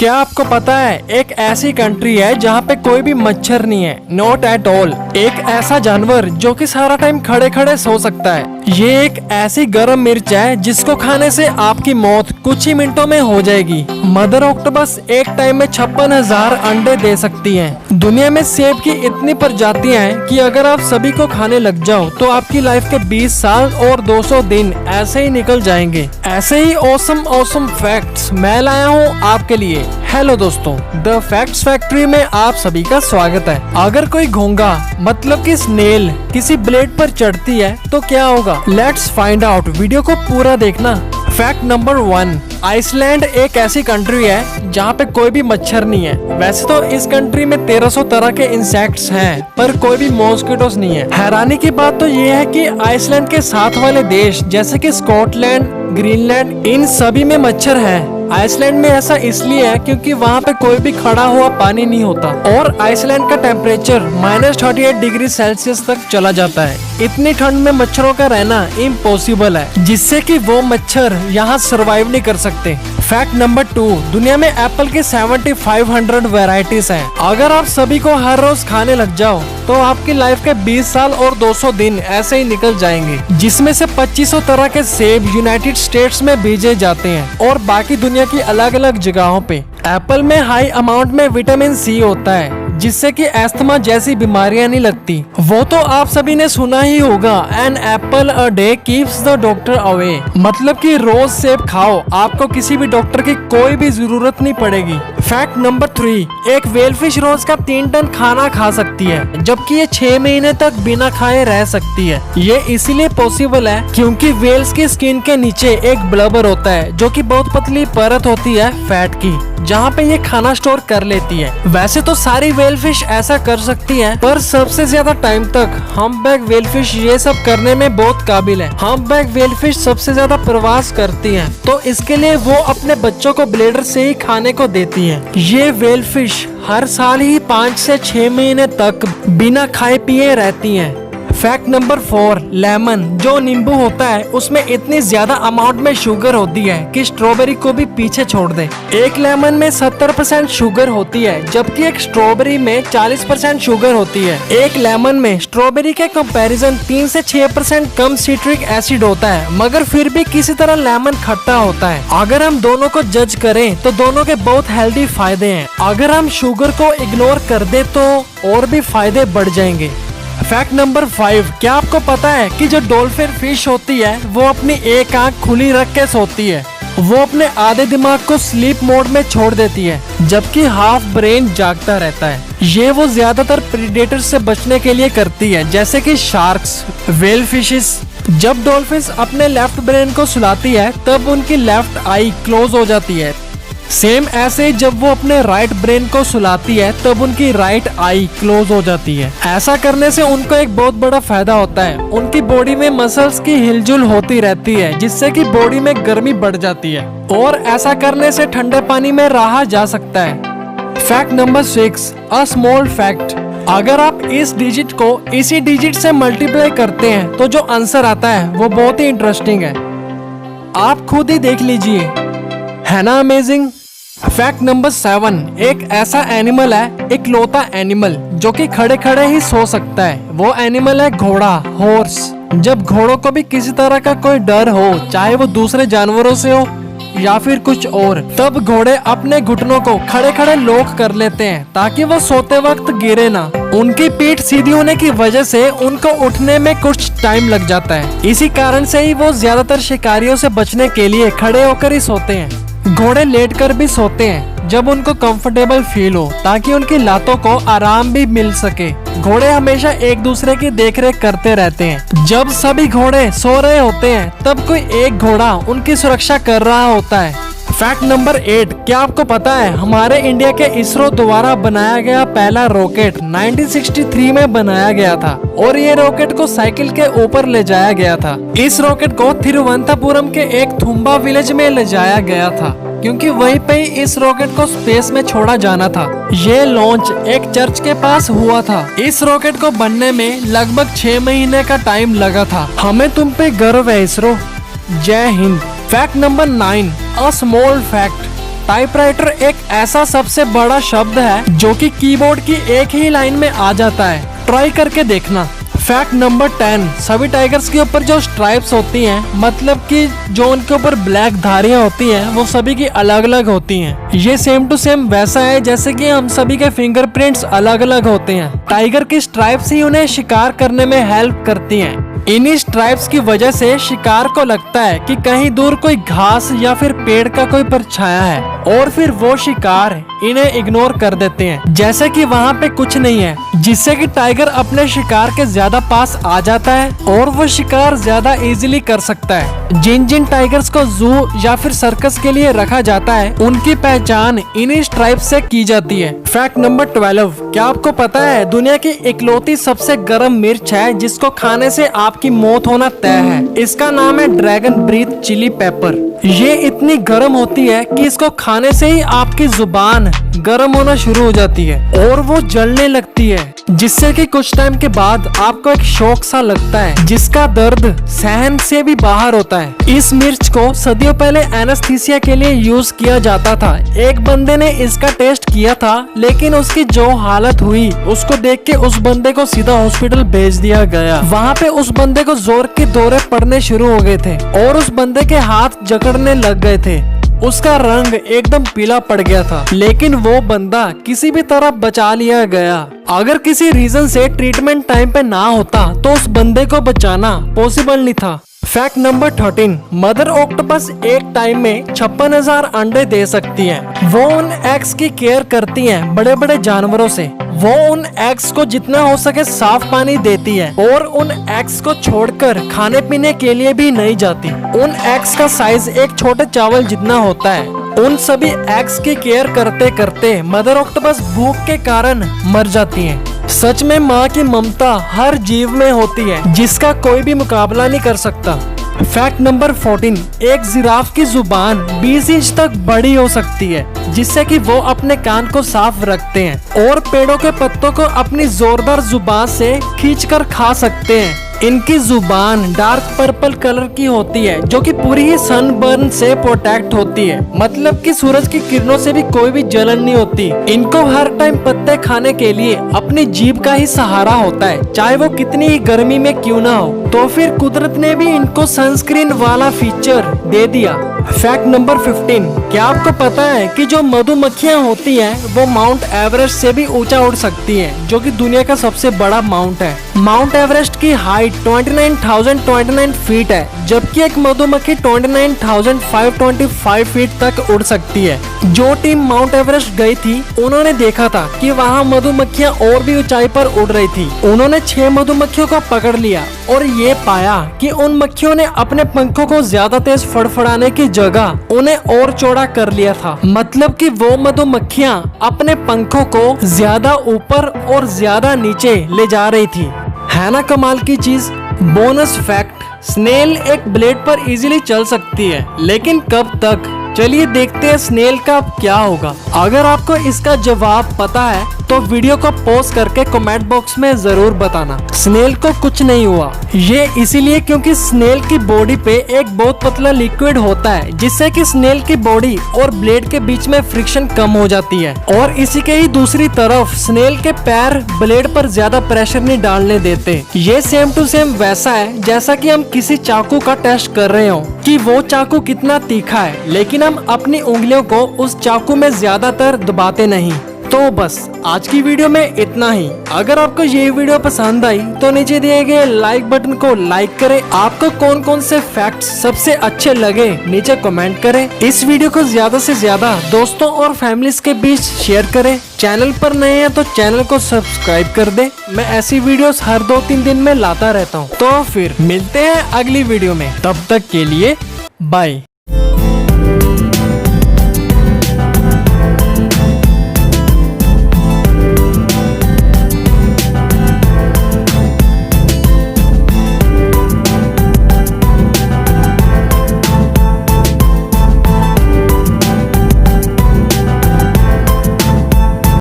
क्या आपको पता है एक ऐसी कंट्री है जहाँ पे कोई भी मच्छर नहीं है, नॉट एट ऑल। एक ऐसा जानवर जो कि सारा टाइम खड़े खड़े सो सकता है। ये एक ऐसी गर्म मिर्च है जिसको खाने से आपकी मौत कुछ ही मिनटों में हो जाएगी। मदर ऑक्टोपस एक टाइम में 56,000 अंडे दे सकती है। दुनिया में सेब की इतनी प्रजातियां हैं कि अगर आप सभी को खाने लग जाओ तो आपकी लाइफ के 20 साल और 200 दिन ऐसे ही निकल जाएंगे। ऐसे ही ऑसम फैक्ट्स मैं लाया हूँ आपके लिए। हेलो दोस्तों, द फैक्ट्स फैक्ट्री में आप सभी का स्वागत है। अगर कोई घोंगा मतलब कि स्नेल किसी ब्लेड पर चढ़ती है तो क्या होगा? Let's find out. वीडियो को पूरा देखना। फैक्ट नंबर 1, आइसलैंड एक ऐसी कंट्री है जहाँ पे कोई भी मच्छर नहीं है। वैसे तो इस कंट्री में 1300 तरह के इंसेक्ट्स हैं, पर कोई भी मॉस्किटोस नहीं है। हैरानी की बात तो ये है कि आइसलैंड के साथ वाले देश जैसे कि स्कॉटलैंड, ग्रीनलैंड, इन सभी में मच्छर है। आइसलैंड में ऐसा इसलिए है क्योंकि वहाँ पे कोई भी खड़ा हुआ पानी नहीं होता और आइसलैंड का टेम्परेचर -38 डिग्री सेल्सियस तक चला जाता है। इतनी ठंड में मच्छरों का रहना इम्पॉसिबल है, जिससे कि वो मच्छर यहाँ सरवाइव नहीं कर सकते। फैक्ट नंबर 2, दुनिया में एप्पल की 7500 वैरायटीज हैं। अगर आप सभी को हर रोज खाने लग जाओ तो आपकी लाइफ के 20 साल और 200 दिन ऐसे ही निकल जाएंगे, जिसमें से 2500 तरह के सेब यूनाइटेड स्टेट्स में भेजे जाते हैं और बाकी दुनिया की अलग अलग जगहों पे। एप्पल में हाई अमाउंट में विटामिन सी होता है, जिससे कि अस्थमा जैसी बीमारियां नहीं लगती। वो तो आप सभी ने सुना ही होगा, an apple a day keeps the doctor away. मतलब कि रोज सेब खाओ, आपको किसी भी डॉक्टर की कोई भी जरूरत नहीं पड़ेगी। फैक्ट नंबर 3, एक वेलफिश रोज का 3 टन खाना खा सकती है, जबकि ये 6 महीने तक बिना खाए रह सकती है। ये इसीलिए पॉसिबल है क्योंकि वेल्स की स्किन के नीचे एक ब्लबर होता है जो कि बहुत पतली परत होती है फैट की, जहाँ पे ये खाना स्टोर कर लेती है। वैसे तो सारी वेलफिश ऐसा कर सकती हैं, पर सबसे ज्यादा टाइम तक हम्पबैक वेलफिश ये सब करने में बहुत काबिल है। हम्पबैक वेलफिश सबसे ज्यादा प्रवास करती हैं, तो इसके लिए वो अपने बच्चों को ब्लेडर से ही खाने को देती हैं। ये वेलफिश हर साल ही 5 से 6 महीने तक बिना खाए पिए रहती हैं। फैक्ट नंबर 4, लेमन जो नींबू होता है उसमें इतनी ज्यादा अमाउंट में शुगर होती है कि स्ट्रॉबेरी को भी पीछे छोड़ दे। एक लेमन में 70% शुगर होती है, जबकि एक स्ट्रॉबेरी में 40% शुगर होती है। एक लेमन में स्ट्रॉबेरी के कंपैरिजन 3 से 6% कम सिट्रिक एसिड होता है, मगर फिर भी किसी तरह लेमन खट्टा होता है। अगर हम दोनों को जज करें तो दोनों के बहुत हेल्दी फायदे हैं। अगर हम शुगर को इग्नोर कर दे तो और भी फायदे बढ़ जाएंगे। फैक्ट नंबर 5, क्या आपको पता है कि जो डॉल्फिन फिश होती है वो अपनी एक आंख खुली रख के सोती है। वो अपने आधे दिमाग को स्लीप मोड में छोड़ देती है, जबकि हाफ ब्रेन जागता रहता है। ये वो ज्यादातर प्रीडेटर से बचने के लिए करती है, जैसे कि शार्क्स, व्हेल फिशेस। जब डॉल्फिन अपने लेफ्ट ब्रेन को सुलाती है तब उनकी लेफ्ट आई क्लोज हो जाती है। सेम ऐसे जब वो अपने राइट ब्रेन को सुलाती है तब उनकी राइट आई क्लोज हो जाती है। ऐसा करने से उनको एक बहुत बड़ा फायदा होता है, उनकी बॉडी में मसल्स की हिलजुल होती रहती है, जिससे कि बॉडी में गर्मी बढ़ जाती है और ऐसा करने से ठंडे पानी में रहा जा सकता है। Fact number 6, a small fact, अगर आप इस डिजिट को इसी डिजिट से मल्टीप्लाई करते हैं तो जो आंसर आता है वो बहुत ही इंटरेस्टिंग है। आप खुद ही देख लीजिए, है ना अमेजिंग। फैक्ट नंबर 7, एक ऐसा एनिमल है, इकलौता एनिमल जो कि खड़े खड़े ही सो सकता है। वो एनिमल है घोड़ा, हॉर्स। जब घोड़ों को भी किसी तरह का कोई डर हो, चाहे वो दूसरे जानवरों से हो या फिर कुछ और, तब घोड़े अपने घुटनों को खड़े खड़े लॉक कर लेते हैं ताकि वो सोते वक्त गिरे ना। उनकी पीठ सीधी होने की वजह से उनको उठने में कुछ टाइम लग जाता है। इसी कारण से ही वो ज्यादातर शिकारियों से बचने के लिए खड़े होकर ही सोते हैं। घोड़े लेटकर भी सोते हैं जब उनको कंफर्टेबल फील हो, ताकि उनकी लातों को आराम भी मिल सके। घोड़े हमेशा एक दूसरे की देखरेख करते रहते हैं। जब सभी घोड़े सो रहे होते हैं तब कोई एक घोड़ा उनकी सुरक्षा कर रहा होता है। फैक्ट नंबर 8, क्या आपको पता है हमारे इंडिया के इसरो द्वारा बनाया गया पहला रॉकेट 1963 में बनाया गया था और ये रॉकेट को साइकिल के ऊपर ले जाया गया था। इस रॉकेट को तिरुवनंतपुरम के एक थुम्बा विलेज में ले जाया गया था क्योंकि वहीं पे ही इस रॉकेट को स्पेस में छोड़ा जाना था। ये लॉन्च एक चर्च के पास हुआ था। इस रॉकेट को बनने में लगभग 6 महीने का टाइम लगा था। हमें तुम पे गर्व है इसरो। जय Hind. Fact number 9, a small fact, typewriter एक ऐसा सबसे बड़ा शब्द है जो कि कीबोर्ड की एक ही लाइन में आ जाता है। ट्राई करके देखना। फैक्ट नंबर 10, सभी टाइगर्स के ऊपर जो स्ट्राइप्स होती हैं, मतलब कि जो उनके ऊपर ब्लैक धारियां होती हैं, वो सभी की अलग अलग होती हैं। ये सेम टू सेम वैसा है जैसे कि हम सभी के फिंगरप्रिंट्स अलग अलग होते हैं। टाइगर की स्ट्राइप्स ही उन्हें शिकार करने में हेल्प करती हैं। इन्हीं स्ट्राइप्स की वजह से शिकार को लगता है कि कहीं दूर कोई घास या फिर पेड़ का कोई परछाया है, और फिर वो शिकार इन्हें इग्नोर कर देते हैं जैसे कि वहाँ पे कुछ नहीं है, जिससे कि टाइगर अपने शिकार के ज्यादा पास आ जाता है और वो शिकार ज्यादा इजीली कर सकता है। जिन जिन टाइगर्स को जू या फिर सर्कस के लिए रखा जाता है, उनकी पहचान इन्हीं स्ट्राइप्स से की जाती है। फैक्ट नंबर 12, क्या आपको पता है दुनिया की इकलौती सबसे गर्म मिर्च है जिसको खाने से आपकी मौत होना तय है? इसका नाम है ड्रैगन ब्रीथ चिली पेपर। ये इतनी गर्म होती है कि इसको खाने से ही आपकी जुबान गर्म होना शुरू हो जाती है और वो जलने लगती है, जिससे कि कुछ टाइम के बाद आपको एक शौक सा लगता है जिसका दर्द सहन से भी बाहर होता है। इस मिर्च को सदियों पहले एनेस्थीसिया के लिए यूज किया जाता था। एक बंदे ने इसका टेस्ट किया था, लेकिन उसकी जो हालत हुई उसको देख के उस बंदे को सीधा हॉस्पिटल भेज दिया गया। वहाँ पे उस बंदे को जोर के दौरे पड़ने शुरू हो गए थे और उस बंदे के हाथ जकड़ने लग गए थे। उसका रंग एकदम पीला पड़ गया था, लेकिन वो बंदा किसी भी तरह बचा लिया गया। अगर किसी रीजन से ट्रीटमेंट टाइम पे ना होता तो उस बंदे को बचाना पॉसिबल नहीं था। फैक्ट नंबर 13, मदर ऑक्टोपस एक टाइम में 56,000 अंडे दे सकती हैं। वो उन एग्स की केयर करती हैं बड़े बड़े जानवरों से। वो उन एग्स को जितना हो सके साफ पानी देती है और उन एग्स को छोड़कर खाने पीने के लिए भी नहीं जाती। उन एग्स का साइज एक छोटे चावल जितना होता है। उन सभी एग्स की केयर करते करते मदर ऑक्टोपस भूख के कारण मर जाती हैं। सच में माँ की ममता हर जीव में होती है जिसका कोई भी मुकाबला नहीं कर सकता। फैक्ट नंबर 14, एक जिराफ की जुबान 20 इंच तक बड़ी हो सकती है, जिससे कि वो अपने कान को साफ रखते हैं और पेड़ों के पत्तों को अपनी जोरदार जुबान से खींचकर खा सकते हैं। इनकी जुबान डार्क पर्पल कलर की होती है जो कि पूरी ही सनबर्न से प्रोटेक्ट होती है, मतलब कि सूरज की किरणों से भी कोई भी जलन नहीं होती। इनको हर टाइम पत्ते खाने के लिए अपनी जीभ का ही सहारा होता है, चाहे वो कितनी ही गर्मी में क्यों ना हो। तो फिर कुदरत ने भी इनको सनस्क्रीन वाला फीचर दे दिया। फैक्ट नंबर 15, क्या आपको पता है कि जो मधुमक्खियाँ होती हैं वो माउंट एवरेस्ट से भी ऊंचा उड़ सकती हैं, जो कि दुनिया का सबसे बड़ा माउंट है। माउंट एवरेस्ट की हाइट 29,029 फीट है, जबकि एक मधुमक्खी 29,525 फीट तक उड़ सकती है। जो टीम माउंट एवरेस्ट गई थी, उन्होंने देखा था कि वहाँ मधुमक्खियाँ और भी ऊंचाई पर उड़ रही थी। उन्होंने 6 मधुमक्खियों को पकड़ लिया और ये पाया कि उन मक्खियों ने अपने पंखों को ज्यादा तेज फड़फड़ाने की जगह उन्हें और चौड़ा कर लिया था, मतलब कि वो मधुमक्खियाँ अपने पंखों को ज्यादा ऊपर और ज्यादा नीचे ले जा रही थी। है ना कमाल की चीज। बोनस फैक्ट, स्नेल एक ब्लेड पर इजीली चल सकती है, लेकिन कब तक? चलिए देखते हैं स्नेल का अब क्या होगा। अगर आपको इसका जवाब पता है तो वीडियो को पॉज करके कमेंट बॉक्स में जरूर बताना। स्नेल को कुछ नहीं हुआ, ये इसीलिए क्योंकि स्नेल की बॉडी पे एक बहुत पतला लिक्विड होता है, जिससे कि स्नेल की बॉडी और ब्लेड के बीच में फ्रिक्शन कम हो जाती है। और इसी के ही दूसरी तरफ स्नेल के पैर ब्लेड पर ज्यादा प्रेशर नहीं डालने देते। ये सेम टू सेम वैसा है जैसा कि हम किसी चाकू का टेस्ट कर रहे हो कि वो चाकू कितना तीखा है, लेकिन हम अपनी उंगलियों को उस चाकू में ज्यादातर दबाते नहीं। तो बस आज की वीडियो में इतना ही। अगर आपको ये वीडियो पसंद आई तो नीचे दिए गए लाइक बटन को लाइक करें। आपको कौन कौन से फैक्ट्स सबसे अच्छे लगे नीचे कमेंट करें। इस वीडियो को ज्यादा से ज्यादा दोस्तों और फैमिलीज के बीच शेयर करें। चैनल पर नए हैं तो चैनल को सब्सक्राइब कर दे। मैं ऐसी वीडियोस हर 2-3 दिन में लाता रहता हूँ। तो फिर मिलते हैं अगली वीडियो में, तब तक के लिए बाय।